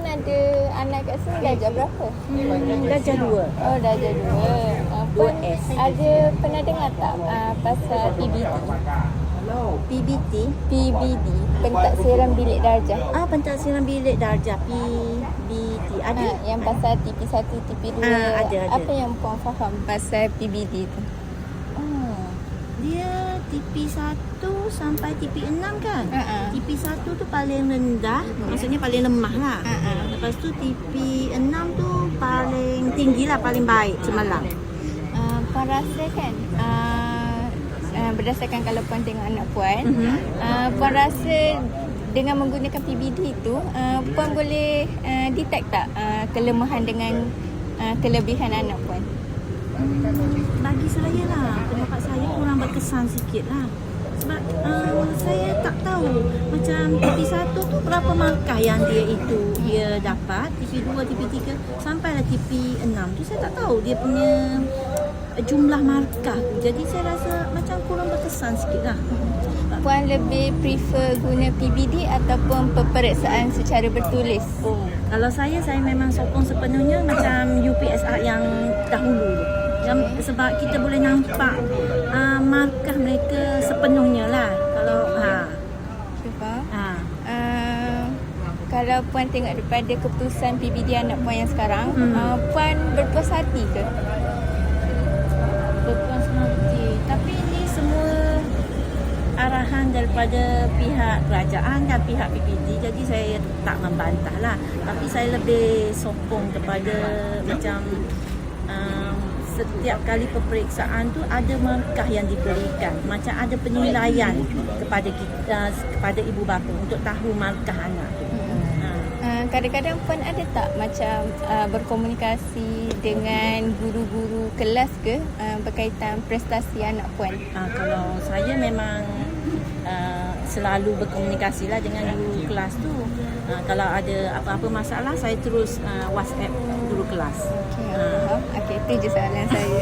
Puan ada anak kat sini darjah berapa? Darjah 2. Oh, darjah 2. Puan 2S. ada pernah dengar tak pasal PBD? PBT. PBD, pentak siram bilik darjah. Pentak siram bilik darjah. PBT. Ada? Yang pasal TP1, TP2. Ada. Apa yang puan faham pasal PBD tu? Dia TP1 sampai TP6 kan? TP1 tu paling rendah, maksudnya paling lemah lah. Lepas tu TP6 tu paling tinggi lah, paling baik, cemerlang. Puan rasa kan, berdasarkan kalau puan tengok anak puan, puan rasa dengan menggunakan PBD tu, puan boleh detect tak kelemahan dengan kelebihan anak puan? Bagi saya lah, pendapat saya kurang berkesan sikit lah. Sebab saya tak tahu macam TP1 tu berapa markah yang dia dapat, TP2, TP3 sampailah TP6 tu saya tak tahu dia punya jumlah markah tu. Jadi saya rasa macam kurang berkesan sikit lah. Puan lebih prefer guna PBD ataupun peperiksaan secara bertulis? Kalau saya memang sokong sepenuhnya macam UPSR yang dahulu. Sebab kita boleh nampak markah mereka sepenuhnya lah. Kalau puan tengok daripada keputusan PBD anak puan yang sekarang, puan berpuas hati ke? Berpuas hati. Tapi ini semua arahan daripada pihak kerajaan dan pihak PBD. Jadi saya tak membantah lah. Tapi saya lebih sokong kepada macam setiap kali peperiksaan tu ada markah yang diberikan, macam ada penilaian kepada kita, kepada ibu bapa untuk tahu markah anak tu. Kadang-kadang puan ada tak macam berkomunikasi dengan guru-guru kelas ke berkaitan prestasi anak puan? Kalau saya memang selalu berkomunikasi lah dengan guru kelas tu. Kalau ada apa-apa masalah saya terus WhatsApp guru kelas. Okey, itu je soalan saya.